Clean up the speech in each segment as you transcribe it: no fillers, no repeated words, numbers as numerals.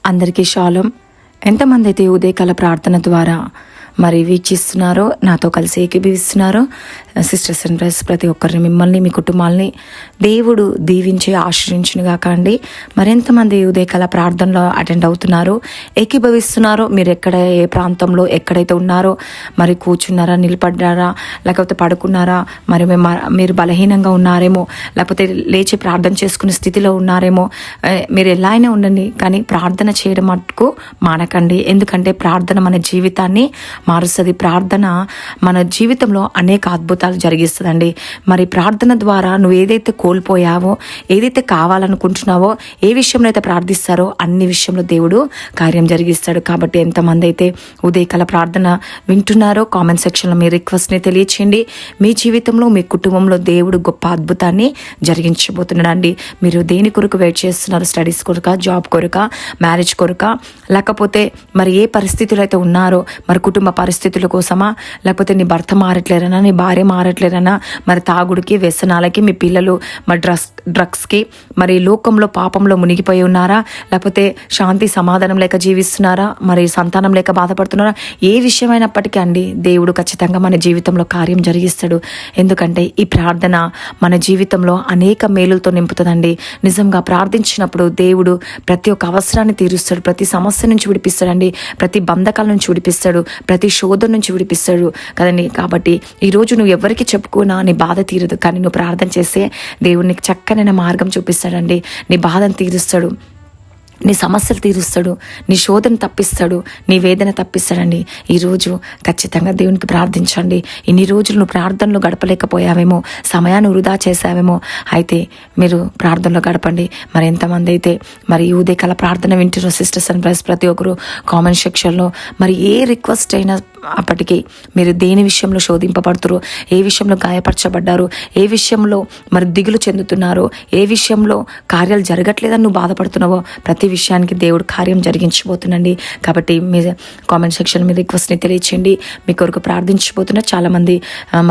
అందరికీ షాలోం. ఎంతమంది అయితే ఉదయకాల ప్రార్థన ద్వారా మరి వీక్షిస్తున్నారో, నాతో కలిసి ఏకీభవిస్తున్నారో, సిస్టర్స్ అండ్ బ్రదర్స్ ప్రతి ఒక్కరిని, మిమ్మల్ని, మీ కుటుంబాలని దేవుడు దీవించి ఆశ్రయించునుగా కాండి. మరెంతమంది ఉదయకాల ప్రార్థనలో అటెండ్ అవుతున్నారో, ఏకీభవిస్తున్నారో, మీరు ఏ ప్రాంతంలో ఎక్కడైతే ఉన్నారో, మరి కూర్చున్నారా, నిలబడ్డారా, లేకపోతే పడుకున్నారా, మరి మీరు బలహీనంగా ఉన్నారేమో, లేకపోతే లేచి ప్రార్థన చేసుకునే స్థితిలో ఉన్నారేమో, మీరు ఎలా అయినా ఉండండి, కానీ ప్రార్థన చేయడం మటుకు మానకండి. ఎందుకంటే ప్రార్థన మన జీవితాన్ని మారుస్తుంది. ప్రార్థన మన జీవితంలో అనేక అద్భుతాలు జరిగిస్తుందండి. మరి ప్రార్థన ద్వారా నువ్వు ఏదైతే కోల్పోయావో, ఏదైతే కావాలనుకుంటున్నావో, ఏ విషయంలో అయితే ప్రార్థిస్తారో అన్ని విషయంలో దేవుడు కార్యం జరిగిస్తాడు. కాబట్టి ఎంతమంది అయితే ఉదయకాల ప్రార్థన వింటున్నారో కామెంట్ సెక్షన్లో మీ రిక్వెస్ట్ని తెలియచేయండి. మీ జీవితంలో, మీ కుటుంబంలో దేవుడు గొప్ప అద్భుతాన్ని జరిగించబోతున్నాడు అండి. మీరు దేని కొరకు వెయిట్ చేస్తున్నారు? స్టడీస్ కొరక, జాబ్ కొరక, మ్యారేజ్ కొరక, లేకపోతే మరి ఏ పరిస్థితులు అయితే ఉన్నారో, మరి కుటుంబ పరిస్థితుల కోసమా, లేకపోతే నీ భర్త మారట్లేరనా, నీ భార్య మారట్లేరనా, మరి తాగుడికి, వ్యసనాలకి, మీ పిల్లలు మరి డ్రగ్స్కి, మరి లోకంలో పాపంలో మునిగిపోయి ఉన్నారా, లేకపోతే శాంతి సమాధానం లేక జీవిస్తున్నారా, మరి సంతానం లేక బాధపడుతున్నారా, ఏ విషయమైనప్పటికీ అండి దేవుడు ఖచ్చితంగా మన జీవితంలో కార్యం జరిగిస్తాడు. ఎందుకంటే ఈ ప్రార్థన మన జీవితంలో అనేక మేలులతో నింపుతుందండి. నిజంగా ప్రార్థించినప్పుడు దేవుడు ప్రతి ఒక్క అవసరాన్ని తీరుస్తాడు, ప్రతి సమస్య నుంచి విడిపిస్తాడండి, ప్రతి బంధకాల నుంచి విడిపిస్తాడు, ప్రతి శోధన నుంచి విడిపిస్తాడు కదండి. కాబట్టి ఈరోజు నువ్వు ఎవరికి చెప్పుకున్నా నీ బాధ తీరదు, కానీ నువ్వు ప్రార్థన చేస్తే దేవుడు నీకు చక్కనైన మార్గం చూపిస్తాడండి. నీ బాధను తీరుస్తాడు, నీ సమస్యలు తీరుస్తాడు, నీ శోధన తప్పిస్తాడు, నీ వేదన తప్పిస్తాడండి. ఈరోజు ఖచ్చితంగా దేవునికి ప్రార్థించండి. ఇన్ని రోజులు నువ్వు ప్రార్థనలో గడపలేకపోయావేమో, సమయాన్ని వృధా చేసావేమో, అయితే మీరు ప్రార్థనలో గడపండి. మరి ఎంతమంది అయితే మరి ఈ ఉదయకాల ప్రార్థన వింటున్న సిస్టర్స్ అండ్ బ్రదర్స్ ప్రతి ఒక్కరు కామెంట్ సెక్షన్లో మరి ఏ రిక్వెస్ట్ అయినా అప్పటికి మీరు దేని విషయంలో శోధింపబడుతురు, ఏ విషయంలో గాయపరచబడ్డారు, ఏ విషయంలో మరి దిగులు చెందుతున్నారో, ఏ విషయంలో కార్యాలు జరగట్లేదని నువ్వు బాధపడుతున్నావో, ప్రతి విషయానికి దేవుడు కార్యం జరిగించబోతుందండి. కాబట్టి మీ కామెంట్ సెక్షన్ మీ రిక్వెస్ట్ని తెలియచేయండి. మీ కొరకు ప్రార్థించబోతున్నారు చాలామంది.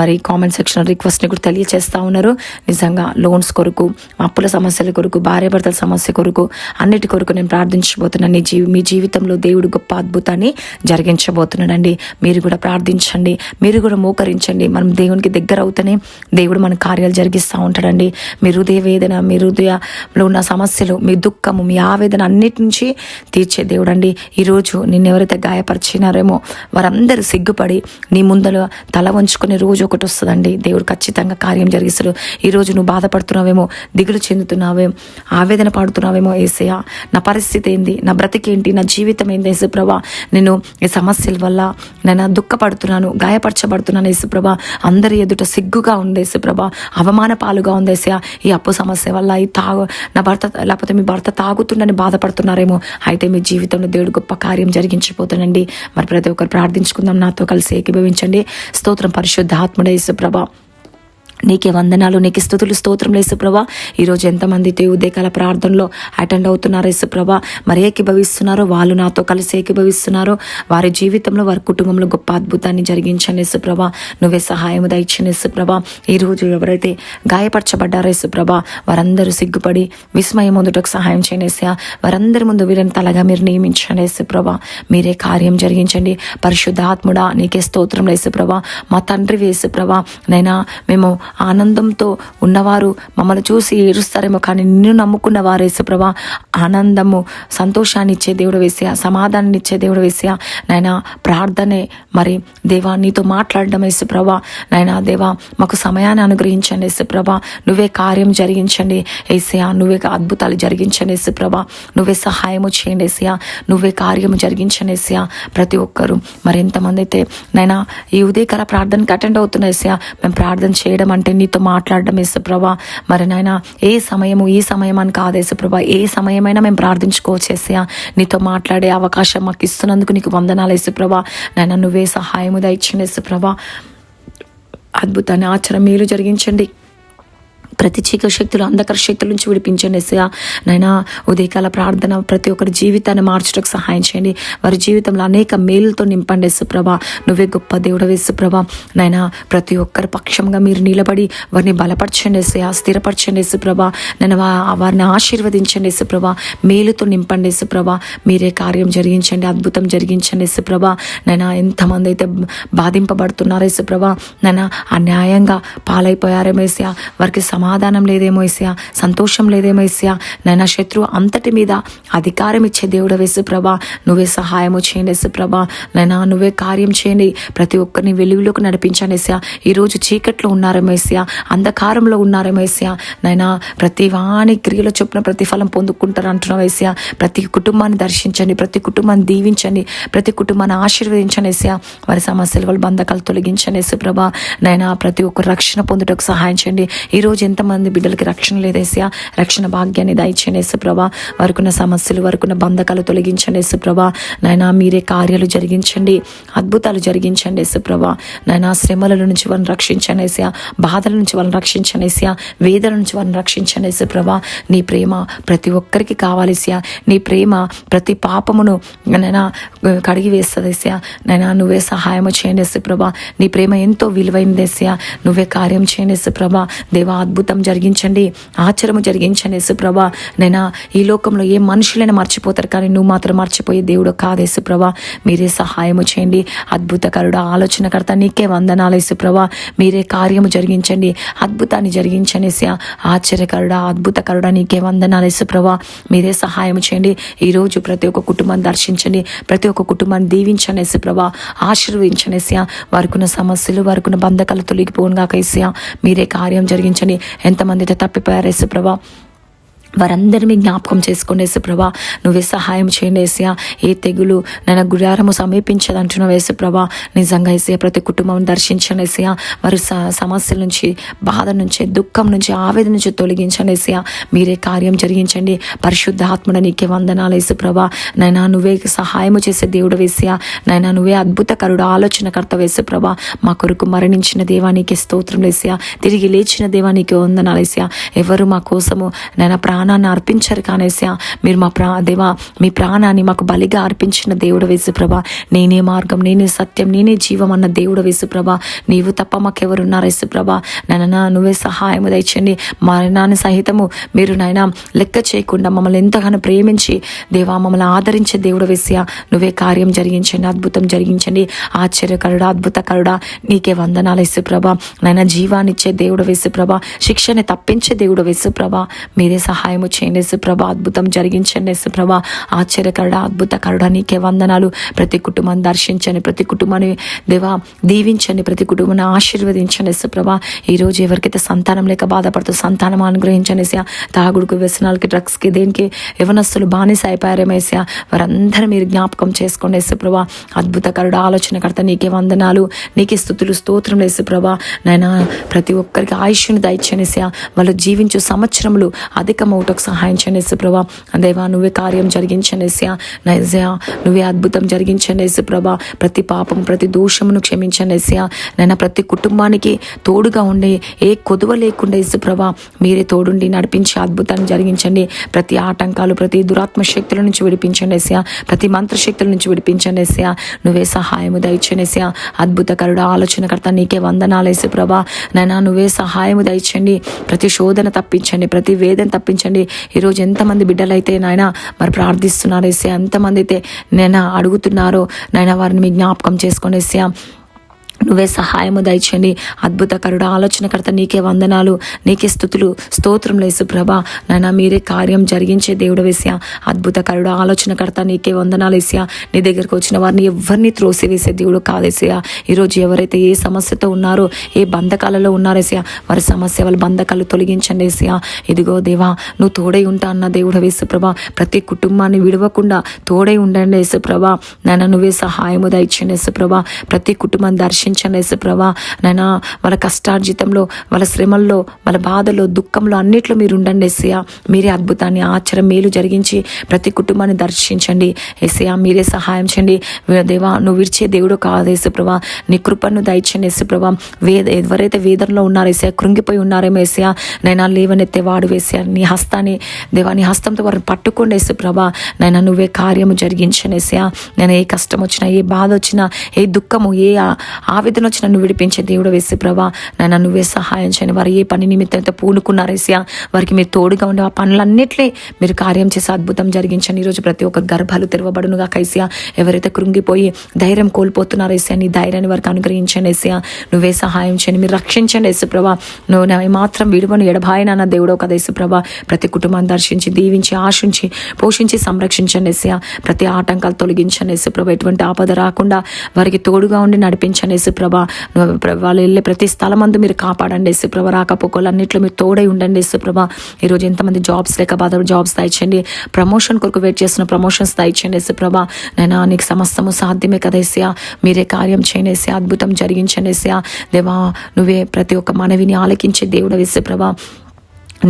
మరి కామెంట్ సెక్షన్ రిక్వెస్ట్ని కూడా తెలియచేస్తూ ఉన్నారు. నిజంగా లోన్స్ కొరకు, అప్పుల సమస్యల కొరకు, భార్యాభర్తల సమస్య కొరకు, అన్నిటి కొరకు నేను ప్రార్థించబోతున్నాను. మీ జీవితంలో దేవుడు గొప్ప అద్భుతాన్ని జరిగించబోతున్నాడండి. మీరు కూడా ప్రార్థించండి, మీరు కూడా మోకరించండి. మనం దేవునికి దగ్గర అవుతూనే దేవుడు మన కార్యాలు జరిగిస్తూ ఉంటాడండి. మీ హృదయ వేదన, మీ హృదయంలో ఉన్న సమస్యలు, మీ దుఃఖము, మీ ఆవేదన అన్నిటి నుంచి తీర్చే దేవుడు అండి. ఈరోజు నిన్నెవరైతే గాయపరిచినారేమో వారందరూ సిగ్గుపడి నీ ముందర తల వంచుకునే రోజు ఒకటి వస్తుందండి. దేవుడు ఖచ్చితంగా కార్యం జరిగిస్తాడు. ఈరోజు నువ్వు బాధపడుతున్నావేమో, దిగులు చెందుతున్నావేమో, ఆవేదన పడుతున్నావేమో, యేసయ్యా నా పరిస్థితి ఏంది, నా బ్రతికేంటి, నా జీవితం ఏంది యేసుప్రభా, నేను ఈ సమస్యల వల్ల నేను దుఃఖపడుతున్నాను, గాయపరచబడుతున్నాను యేసుప్రభా, అందరి ఎదుట సిగ్గుగా ఉంది యేసుప్రభా, అవమాన పాలుగా ఉంది యేసయ్యా, ఈ అప్పు సమస్య వల్ల, ఈ నా భర్త లేకపోతే మీ భర్త తాగుతుండని బాధపడుతున్నారేమో, అయితే మీ జీవితంలో దేవుడు గొప్ప కార్యం జరిగించిపోతానండి. మరి ప్రతి ఒక్కరు ప్రార్థించుకుందాం, నాతో కలిసి ఏకీభవించండి. స్తోత్రం పరిశుద్ధాత్ముడే యేసుప్రభా, నీకే వందనాలు, నీకు స్తుతులు, స్తోత్రం యేసుప్రభా. ఈరోజు ఎంతమంది ఉదయకాల ప్రార్థనలో అటెండ్ అవుతున్నారు యేసుప్రభా, మరి ఏకీభవిస్తున్నారో, వాళ్ళు నాతో కలిసి ఏకీభవిస్తున్నారో, వారి జీవితంలో, వారి కుటుంబంలో గొప్ప అద్భుతాన్ని జరిగించండి యేసుప్రభా. నువ్వే సహాయం దయచేయండి యేసుప్రభా. ఈరోజు ఎవరైతే గాయపరచబడ్డారో యేసుప్రభా, వారందరూ సిగ్గుపడి విస్మయం ముందుటకు సహాయం చేయండి యేసయ్యా. వారందరి ముందు వీరిని తలగా మీరు నియమించండి యేసుప్రభా. మీరే కార్యం జరిగించండి. పరిశుద్ధాత్ముడా నీకే స్తోత్రం యేసుప్రభా. మా తండ్రి యేసుప్రభా, నైనా మేము ఆనందంతో ఉన్నవారు మమ్మల్ని చూసి ఏడుస్తారేమో, కానీ నిన్ను నమ్ముకున్న వారు యేసుప్రభా ఆనందము, సంతోషాన్ని ఇచ్చే దేవుడు వేసా, సమాధానాన్ని ఇచ్చే దేవుడు వేసా. నాయనా ప్రార్థనే మరి దేవా నీతో మాట్లాడడం యేసుప్రభా. నాయనా దేవా మాకు సమయాన్ని అనుగ్రహించండి యేసుప్రభా. నువ్వే కార్యం జరిగించండి యేసయ్యా, నువ్వే అద్భుతాలు జరిగించండి యేసుప్రభా. నువ్వే సహాయము చేయండి యేసయ్యా, నువ్వే కార్యము జరిగించండి యేసయ్యా. ప్రతి ఒక్కరు మరి ఎంతమంది అయితే నైనా ఈ ఉదయకాల ప్రార్థనకి అటెండ్ అవుతున్న యేసయ్యా, మేము ప్రార్థన చేయడం అంటే నీతో మాట్లాడడం యేసుప్రభా. మరి నాయన ఈ సమయం అని కాదు యేసుప్రభా, ఏ సమయమైనా మేము ప్రార్థించుకోవచ్చు యేసయ్యా. నీతో మాట్లాడే అవకాశం మాకు ఇస్తున్నందుకు నీకు వందనాలు యేసుప్రభా. నాయన నువ్వే సహాయము దయచేయండి యేసుప్రభా. అద్భుతాన్ని ఆచరణ మీరు జరిగించండి. ప్రతి చీకటి శక్తులు, అంధకార శక్తుల నుంచి విడిపించండి యేసయ్యా. నైనా ఉదయకాల ప్రార్థన ప్రతి ఒక్కరి జీవితాన్ని మార్చడానికి సహాయం చేయండి. వారి జీవితంలో అనేక మేలుతో నింపండి యేసుప్రభా. నువ్వే గొప్ప దేవుడవు యేసుప్రభా. నైనా ప్రతి ఒక్కరి పక్షంగా మీరు నిలబడి వారిని బలపరచండి యేసయ్యా, స్థిరపరచండి యేసుప్రభా. నేను వారిని ఆశీర్వదించండి యేసుప్రభా. మేలుతో నింపండి యేసుప్రభా. మీరే కార్యం జరిగించండి, అద్భుతం జరిగించండి యేసుప్రభా. నైనా ఎంతమంది అయితే బాధింపబడుతున్నారు యేసుప్రభా, నైనా అన్యాయంగా పాలైపోయారేమో యేసయ్యా, వారికి సమాధానం లేదేమో యేసయ్యా, సంతోషం లేదేమో యేసయ్యా. నైనా శత్రువు అంతటి మీద అధికారం ఇచ్చే దేవుడు యేసుప్రభా. నువ్వే సహాయము చేయండి యేసుప్రభా. నైనా నువ్వే కార్యం చేయండి. ప్రతి ఒక్కరిని వెలుగులోకి నడిపించండి యేసయ్యా. ఈరోజు చీకట్లో ఉన్నారేమో యేసయ్యా, అంధకారంలో ఉన్నారేమో యేసయ్యా. నైనా ప్రతి వాని క్రియల చొప్పున ప్రతిఫలం పొందుకుంటారు అంటున్నావు యేసయ్యా. ప్రతి కుటుంబాన్ని దర్శించండి, ప్రతి కుటుంబాన్ని దీవించండి, ప్రతి కుటుంబాన్ని ఆశీర్వదించండి యేసయ్యా. వారి సమస్యలు, వాళ్ళ బంధకాలు తొలగించండి యేసుప్రభా. నైనా ప్రతి ఒక్కరు రక్షణ పొందుటకు సహాయం చేయండి. ఈరోజు ఎంతమంది బిడ్డలకి రక్షణ లేదు యేసయ్యా, రక్షణ భాగ్యాన్ని దయచేయండి యేసుప్రభా. వారికున్న సమస్యలు, వారికున్న బంధకాలు తొలగించండి యేసుప్రభా. నైనా మీరే కార్యాలు జరిగించండి, అద్భుతాలు జరిగించండి యేసుప్రభా. నైనా శ్రమల నుంచి వాళ్ళని రక్షించండి యేసయ్యా, బాధల నుంచి వాళ్ళని రక్షించండి యేసయ్యా, వేదన నుంచి వాళ్ళని రక్షించండి యేసుప్రభా. నీ ప్రేమ ప్రతి ఒక్కరికి కావాలి యేసయ్యా. నీ ప్రేమ ప్రతి పాపమును నైనా కడిగి వేస్తుంది యేసయ్యా. నైనా నువ్వే సహాయము చేయండి యేసుప్రభా. నీ ప్రేమ ఎంతో విలువైనది యేసయ్యా. నువ్వే కార్యం చేయండి యేసుప్రభా. దేవా అద్భుతం జరిగించండి, ఆచరము జరిగించండి యేసుప్రభా. నైనా ఈ లోకంలో ఏ మనుషులైనా మర్చిపోతారు, కానీ నువ్వు మాత్రం మర్చిపోయే దేవుడు కాదు యేసుప్రభా. మీరే సహాయము చేయండి. అద్భుతకరుడా, ఆలోచనకర్త, నీకే వందనాలు యేసుప్రభా. మీరే కార్యము జరిగించండి, అద్భుతాన్ని జరిగించండి యేసయ్యా. ఆశ్చర్యకరుడా, అద్భుతకరుడా, నీకే వందనాలు యేసుప్రభా. మీరే సహాయం చేయండి. ఈరోజు ప్రతి ఒక్క కుటుంబాన్ని దర్శించండి, ప్రతి ఒక్క కుటుంబాన్ని దీవించండి యేసుప్రభా. ఆశీర్వదించండి యేసయ్యా. వారికున్న సమస్యలు, వారికున్న బంధకాలు తొలగిపోను గాక యేసయ్యా. మీరే కార్యం జరిగించండి. ఎంతమంది అయితే తప్పిపోయారు యేసుప్రభా, వారందరినీ జ్ఞాపకం చేసుకోండి యేసుప్రభా. నువ్వే సహాయం చేయండి యేసయ్యా. ఏ తెగులు నైనా గుడారము సమీపించదు అంటున్నావు యేసుప్రభా. నిజంగా యేసయ్యా ప్రతి కుటుంబం దర్శించండి యేసయ్యా. వారి సమస్యల నుంచి, బాధ నుంచి, దుఃఖం నుంచి, ఆవేదన నుంచి తొలగించండి యేసయ్యా. మీరే కార్యం జరిగించండి. పరిశుద్ధ ఆత్మడ నీకే వందనాలు యేసుప్రభా. నైనా నువ్వే సహాయము చేసే దేవుడు యేసయ్యా. నైనా నువ్వే అద్భుతకరుడు, ఆలోచనకర్త యేసుప్రభా. మా కొరకు మరణించిన దేవానికి స్తోత్రం యేసయ్యా. తిరిగి లేచిన దేవానికి వందనాలు యేసయ్యా. ఎవరు మా కోసము నైనా ప్రాణాన్ని అర్పించారు కానీ యేసయ్యా, మీరు మా దేవా మీ ప్రాణాన్ని మాకు బలిగా అర్పించిన దేవుడు యేసుప్రభా. నేనే మార్గం, నేనే సత్యం, నేనే జీవం అన్న దేవుడు యేసుప్రభా. నీవు తప్ప మాకెవరున్నారు యేసుప్రభా. నైనా నువ్వే సహాయము దయచండి. మరణాన్ని సహితము మీరు నైనా లెక్క చేయకుండా మమ్మల్ని ఎంతగానో ప్రేమించి దేవా మమ్మల్ని ఆదరించే దేవుడు యేసయ్యా. నువ్వే కార్యం జరిగించండి, అద్భుతం జరిగించండి. ఆశ్చర్యకరుడా, అద్భుతకరుడా, నీకే వందనాలు యేసుప్రభా. నైనా జీవాన్నిచ్చే దేవుడు యేసుప్రభా, శిక్షని తప్పించే దేవుడు యేసుప్రభా. మీరే సహాయము చేయండి యేసుప్రభా. అద్భుతం జరిగించండి యేసుప్రభా. ఆశ్చర్యకరుడా, అద్భుతకరుడా, నీకే వందనాలు. ప్రతి కుటుంబాన్ని దర్శించండి, ప్రతి కుటుంబాన్ని దేవా దీవించండి, ప్రతి కుటుంబాన్ని ఆశీర్వదించండి యేసుప్రభా. ఈరోజు ఎవరికైతే సంతానం లేక బాధపడుతూ సంతానం అనుగ్రహించండి యేసయ్యా. తాగుడుకు, వ్యసనాలకి, డ్రగ్స్కి, దేనికి యవనస్తులు బానిస అయిపోయారేమో యేసయ్యా. వారందరూ మీరు జ్ఞాపకం చేసుకోండి యేసుప్రభా. అద్భుతకరుడా, ఆలోచనకర్త, నీకే వందనాలు, నీకే స్తుతులు, స్తోత్రం యేసుప్రభా. నైనా ప్రతి ఒక్కరికి ఆయుష్ను దయచేయండి యేసయ్యా. వాళ్ళు జీవించు సంవత్సరములు అధికమవుటకు సహాయం చేయండి యేసుప్రభా. దేవా నువ్వే కార్యం జరిగించండి యేసయ్యా. నైజయా నువ్వే అద్భుతం జరిగించండి యేసుప్రభా. ప్రతి పాపం, ప్రతి దోషమును క్షమించండి యేసయ్యా. నైనా ప్రతి కుటుంబానికి తోడుగా ఉండి ఏ కొదువ లేకుండా యేసుప్రభా మీరే తోడుండి నడిపించి అద్భుతాన్ని జరిగించండి. ప్రతి ఆటంకాలు, ప్రతి దురాత్మ శక్తుల నుంచి విడిపించండి యేసయ్యా. ప్రతి మంత్రశక్తుల నుంచి విడిపించండి యేసయ్యా. నువ్వే సహాయము దయచేయండి యేసయ్యా. అద్భుతకరుడా, ఆలోచనకర్త, నీకే వందనాలు యేసుప్రభా. నైనా నువ్వే సహాయము దయచండి. ప్రతి శోధన తప్పించండి, ప్రతి వేదన తప్పించండి. ఈరోజు ఎంతమంది బిడ్డలైతే నాయన మరి ప్రార్థిస్తున్నారు యేసయ్యా, ఎంతమంది అయితే నేను అడుగుతున్నారో నాయన వారిని మీ జ్ఞాపకం చేసుకోండి యేసయ్యా. నువ్వే సహాయము దయచండి. అద్భుతకరుడు, ఆలోచనకర్త, నీకే వందనాలు, నీకే స్తుతులు, స్తోత్రం యేసుప్రభా. నాయనా మీరే కార్యం జరిగించే దేవుడు యేసయ్యా. అద్భుతకరుడు, ఆలోచనకర్త, నీకే వందనాలు యేసయ్యా. నీ దగ్గరకు వచ్చిన వారిని ఎవరిని త్రోసివేసే దేవుడు కాదు యేసయ్యా. ఈరోజు ఎవరైతే ఏ సమస్యతో ఉన్నారో, ఏ బంధకాలలో ఉన్నారో యేసయ్యా, వారి సమస్య, వాళ్ళ బంధకాలు తొలగించండి యేసయ్యా. ఇదిగో దేవా నువ్వు తోడై ఉంటా అన్న దేవుడు యేసుప్రభా. ప్రతి కుటుంబాన్ని విడవకుండా తోడై ఉండండి యేసుప్రభా. నాయనా నువ్వే సహాయము దయచండి యేసుప్రభా. ప్రతి కుటుంబాన్ని దర్శించండి దర్శించండి యేసుప్రభా. నాయనా వాళ్ళ కష్టార్జితంలో, వాళ్ళ శ్రమల్లో, వాళ్ళ బాధలో, దుఃఖంలో అన్నిట్లో మీరు ఉండండి యేసయ్యా. మీరే అద్భుతాన్ని ఆశ్చర్యం మేలు జరిగించి ప్రతి కుటుంబాన్ని దర్శించండి యేసయ్యా. మీరే సహాయం చేయండి దేవా. నువ్వు విడిచే దేవుడు కాదు యేసుప్రభా. నీ కృపను దయచేయండి యేసుప్రభా. ఎవరైతే వేదనలో ఉన్నారో యేసయ్యా, కృంగిపోయి ఉన్నారేమో యేసయ్యా, నైనా లేవనెత్తేవాడు యేసయ్యా. నీ హస్తాన్ని దేవా, నీ హస్తంతో వారిని పట్టుకోండి యేసుప్రభా. నైనా నువ్వే కార్యము జరిగించండి యేసయ్యా. నేను ఏ కష్టం వచ్చినా, ఏ బాధ వచ్చినా, ఏ దుఃఖము, ఏ ఆవేదన వచ్చినా నువ్వు విడిపించే దేవుడు యేసుప్రభా. నైనా నువ్వే సహాయం చేయండి. వారు ఏ పని నిమిత్తంతో పూనుకున్నారు యేసయ్యా, వారికి మీరు తోడుగా ఉండే ఆ పనులన్నిటినీ మీరు కార్యం చేసి అద్భుతం జరిగించండి. ఈరోజు ప్రతి ఒక్క గర్భాలు తెరవబడునుగా యేసయ్యా. ఎవరైతే కృంగిపోయి ధైర్యం కోల్పోతున్నారో యేసయ్యా, నీ ధైర్యాన్ని వారికి అనుగ్రహించండి యేసయ్యా. నువ్వే సహాయం చేయండి. మీరు రక్షించండి యేసుప్రభా. నువ్వు నా మాత్రం విడువను ఎడబాయన దేవుడో కదా యేసుప్రభా. ప్రతి కుటుంబాన్ని దర్శించి, దీవించి, ఆశించి, పోషించి, సంరక్షించండి యేసయ్యా. ప్రతి ఆటంకాలు తొలగించండి యేసుప్రభా. ఎటువంటి ఆపద రాకుండా వారికి తోడుగా ఉండి నడిపించండి యేసుప్రభా. వాళ్ళు వెళ్ళే ప్రతి స్థలమందు మీరు కాపాడండి యేసుప్రభా. రాకపోకలన్నింటిలో మీరు తోడై ఉండండి యేసుప్రభా. ఈరోజు ఎంతమంది జాబ్స్ లేక బాధ జాబ్స్ దయచేయండి. ప్రమోషన్ కొరకు వెయిట్ చేస్తున్న ప్రమోషన్స్ దయచేయండి యేసుప్రభా. నైనా నీకు సమస్తము సాధ్యమే కదా యేసయ్యా. మీరే కార్యం చేయండి యేసయ్యా. అద్భుతం జరిగించండి యేసయ్యా. దేవా, నువ్వే ప్రతి ఒక్క మనవిని ఆలకించే దేవుడు యేసుప్రభా.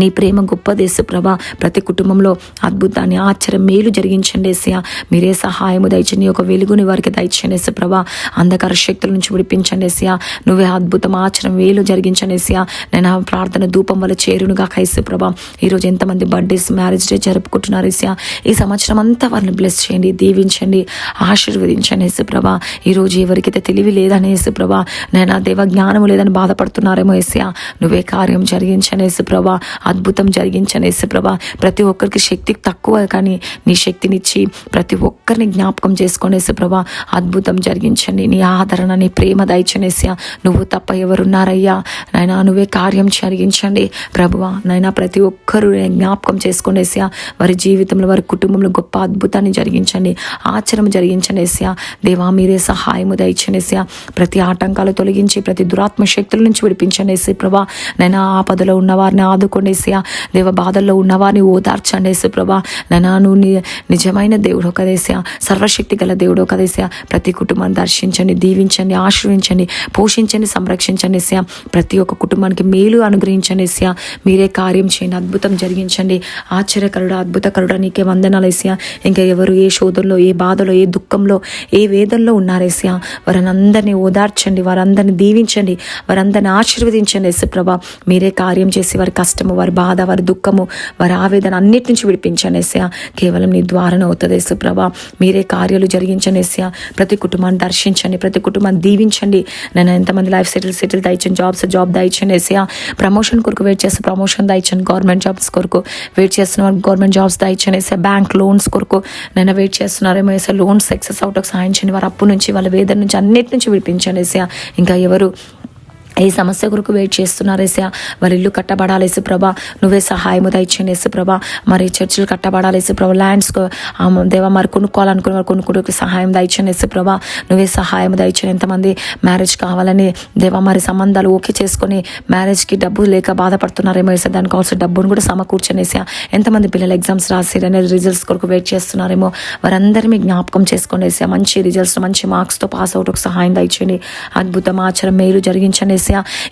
నీ ప్రేమ గొప్పది యేసుప్రభా. ప్రతి కుటుంబంలో అద్భుతాన్ని ఆశ్చర్యం మేలు జరిగించండి యేసయ్యా. మీరే సహాయము దయచండి. ఒక వెలుగుని వారికి దయచండి యేసుప్రభా. అంధకార శక్తుల నుంచి విడిపించండి యేసయ్యా. నువ్వే అద్భుతం ఆశ్చర్యం మేలు జరిగించండి యేసయ్యా. నేను ప్రార్థన ధూపం వల్ల చేరునుగా యేసుప్రభా. ఈరోజు ఎంతమంది బర్త్డేస్, మ్యారేజ్ డే జరుపుకుంటున్నారు యేసయ్యా. ఈ సంవత్సరం అంతా వారిని బ్లెస్ చేయండి, దీవించండి, ఆశీర్వదించండి యేసుప్రభా. ఈరోజు ఎవరికైతే తెలివి లేదని యేసుప్రభా, నేను దేవ జ్ఞానము లేదని బాధపడుతున్నారేమో యేసయ్యా, నువ్వే కార్యం జరిగించండి యేసుప్రభా. అద్భుతం జరిగించండి యేసుప్రభా. ప్రతి ఒక్కరికి శక్తి తక్కువ, కానీ నీ శక్తినిచ్చి ప్రతి ఒక్కరిని జ్ఞాపకం చేసుకోండి యేసుప్రభా. అద్భుతం జరిగించండి. నీ ఆదరణ, నీ ప్రేమ దయచండి యేసయ్యా. నువ్వు తప్ప ఎవరున్నారయ్యా నాయనా. నువ్వే కార్యం జరిగించండి ప్రభువా. నాయనా ప్రతి ఒక్కరు జ్ఞాపకం చేసుకోండి యేసయ్యా. వారి జీవితంలో, వారి కుటుంబంలో గొప్ప అద్భుతాన్ని జరిగించండి, ఆచరణ జరిగించండి యేసయ్యా. దేవా, మీరే సహాయము దయచండి యేసయ్యా. ప్రతి ఆటంకాలు తొలగించి ప్రతి దురాత్మ శక్తుల నుంచి విడిపించండి యేసుప్రభా. నైనా ఆపదలో ఉన్న వారిని ఆదుకోండి యేసయ్యా. దేవ, బాధల్లో ఉన్నవారిని ఓదార్చండి యేసుప్రభా. నైనా నువ్వు నిజమైన దేవుడు కదా యేసయ్యా. సర్వశక్తి గల దేవుడు కదా యేసయ్యా. ప్రతి కుటుంబాన్ని దర్శించండి, దీవించండి, ఆశ్రయించండి, పోషించండి, సంరక్షించండి యేసయ్యా. ప్రతి ఒక్క కుటుంబానికి మేలు అనుగ్రహించండి యేసయ్యా. మీరే కార్యం చేయండి, అద్భుతం జరిగించండి. ఆశ్చర్యకరుడు, అద్భుతకరుడు నీకే వందనాలు యేసయ్యా. ఇంకా ఎవరు ఏ శోధంలో, ఏ బాధలో, ఏ దుఃఖంలో, ఏ వేదనలో ఉన్నారు యేసయ్యా, వారిని అందరినీ ఓదార్చండి, వారందరినీ దీవించండి, వారందరినీ ఆశీర్వదించండి యేసుప్రభా. మీరే కార్యం చేసి వారి కష్టము, వారి బాధ, వారి దుఃఖము, వారి ఆవేదన అన్నిటి నుంచి విడిపించండి యేసయ్యా. కేవలం నీ ద్వారానే అవుతుంది యేసుప్రభా. మీరే కార్యాలు జరిగించండి యేసయ్యా. ప్రతి కుటుంబాన్ని దర్శించండి, ప్రతి కుటుంబాన్ని దీవించండి. నేను ఎంతమంది లైఫ్ సెటిల్ దయచండి, జాబ్ దయచండి యేసయ్యా. ప్రమోషన్ కొరకు వెయిట్ చేస్తే ప్రమోషన్ దయచండి. గవర్నమెంట్ జాబ్స్ కొరకు వెయిట్ చేస్తున్న వారు గవర్నమెంట్ జాబ్స్ దయచండి యేసయ్యా. బ్యాంక్ లోన్స్ కొరకు నేను వెయిట్ చేస్తున్నారేమో యేసయ్యా. లోన్స్ సక్సెస్ అవుటకు సహాయం చేయండి. వారి అప్పు నుంచి, వాళ్ళ వేదన నుంచి అన్నిటి నుంచి విడిపించండి యేసయ్యా. ఇంకా ఎవరు ఏ సమస్య కొరకు వెయిట్ చేస్తున్నారు యేసయ్యా, వారి ఇల్లు కట్టబడాలి యేసుప్రభా. నువ్వే సహాయము దయచేయండి యేసుప్రభా. మరి చర్చిలు కట్టబడాలి యేసుప్రభా. ల్యాండ్స్ దేవా మరి కొనుక్కోవాలనుకున్న వారు కొనుక్కోవడానికి సహాయం దయచేయండి యేసుప్రభా. నువ్వే సహాయం దయచేయండి. ఎంతమంది మ్యారేజ్ కావాలని దేవా మరి సంబంధాలు ఓకే చేసుకొని మ్యారేజ్కి డబ్బు లేక బాధపడుతున్నారేమో యేసయ్యా. దానికి కావాల్సిన డబ్బును కూడా సమకూర్చండి యేసయ్యా. ఎంతమంది పిల్లలు ఎగ్జామ్స్ రాసిరనే రిజల్ట్స్ కొరకు వెయిట్ చేస్తున్నారేమో వారందరినీ జ్ఞాపకం చేసుకోండి యేసయ్యా. మంచి రిజల్ట్స్, మంచి మార్క్స్తో పాస్ అవుట్కు సహాయం దయచేయండి. అద్భుతం ఆచరణ మేలు జరిగించండి యేసయ్యా.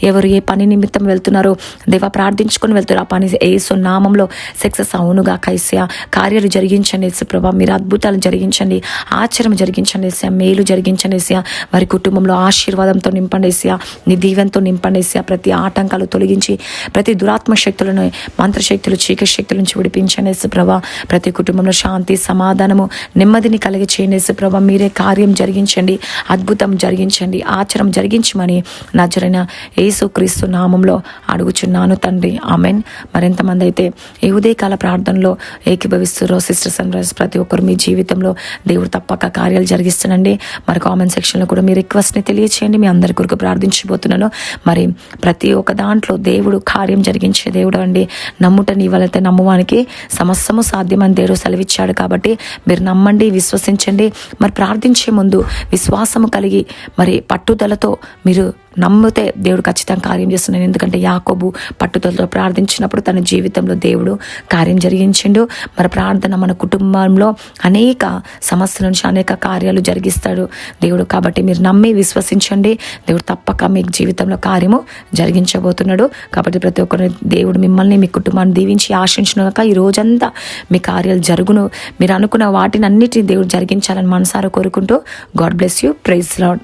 ఎవరు ఏ పని నిమిత్తం వెళ్తున్నారో దేవా ప్రార్థించుకొని వెళ్తారు, ఆ పని యేసు నామంలో సక్సెస్ అవునుగా యేసయ్యా. కార్యాలు జరిగించండి యేసుప్రభా. మీరు అద్భుతాలు జరిగించండి, ఆచరణ జరిగించండి యేసయ్యా. మేలు జరిగించండి యేసయ్యా. వారి కుటుంబంలో ఆశీర్వాదంతో నింపండి యేసయ్యా. నీ దీవెనతో నింపండి యేసయ్యా. ప్రతి ఆటంకాలు తొలగించి ప్రతి దురాత్మ శక్తులను, మంత్రశక్తులు, చీకటి శక్తుల నుంచి విడిపించండి యేసుప్రభా. ప్రతి కుటుంబంలో శాంతి, సమాధానము, నెమ్మదిని కలిగి చేయండి యేసుప్రభా. మీరే కార్యం జరిగించండి, అద్భుతం జరిగించండి, ఆచరణ జరిగించమని నజరైన యేసుక్రీస్తు నామంలో అడుగుచున్నాను తండ్రి, ఆమెన్. మరింతమంది అయితే ఈ ఉదయకాల ప్రార్థనలో ఏకీభవిస్తురో సిస్టర్స్ అండ్ బ్రదర్స్, ప్రతి ఒక్కరు మీ జీవితంలో దేవుడు తప్పక కార్యాలు జరిగిస్తానండి. మరి కామెంట్ సెక్షన్లో కూడా మీ రిక్వెస్ట్ని తెలియచేయండి. మీ అందరి కొరకు ప్రార్థించబోతున్నాను. మరి ప్రతి ఒక్క దాంట్లో దేవుడు కార్యం జరిగించే దేవుడు అండి. నమ్ముట నీ వలతే నమ్మువానికి సమస్తము సాధ్యమని దేవుడు సెలవిచ్చాడు. కాబట్టి మీరు నమ్మండి, విశ్వసించండి. మరి ప్రార్థించే ముందు విశ్వాసము కలిగి మరి పట్టుదలతో మీరు నమ్మితే దేవుడు ఖచ్చితంగా కార్యం చేస్తున్నాను. ఎందుకంటే యాకోబు పట్టుదలతో ప్రార్థించినప్పుడు తన జీవితంలో దేవుడు కార్యం జరిగించిండు. మరి ప్రార్థన మన కుటుంబంలో అనేక సమస్యల నుంచి అనేక కార్యాలు జరిగిస్తాడు దేవుడు. కాబట్టి మీరు నమ్మి విశ్వసించండి, దేవుడు తప్పక మీ జీవితంలో కార్యము జరిగించబోతున్నాడు. కాబట్టి ప్రతి ఒక్కరు దేవుడు మిమ్మల్ని మీ కుటుంబాన్ని దీవించి ఆశించినాక ఈ రోజంతా మీ కార్యాలు జరుగును. మీరు అనుకున్న వాటిని అన్నిటిని దేవుడు జరిగించాలని మనసారా కోరుకుంటూ God bless you. Praise lord.